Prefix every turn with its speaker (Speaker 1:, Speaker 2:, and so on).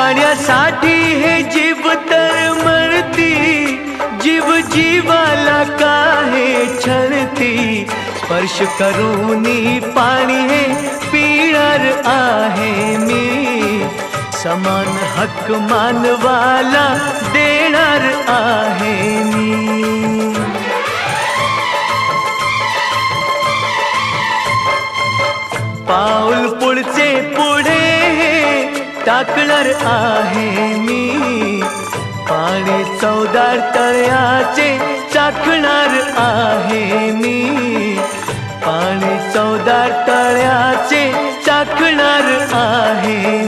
Speaker 1: पाण्यासाठी हे जीव तर मरती, जीव जीवाला काहे छळती। स्पर्श करूनी पाणी हे पिणार आहे मी, समान हक्क मानवाला देणार आहे मी। पाऊल पुढचे पुढे टाकणार आहे मी, पाणी चवदार तळ्याचे चाखणार आहे मी, पाणी चवदार तळ्याचे चाखणार आहे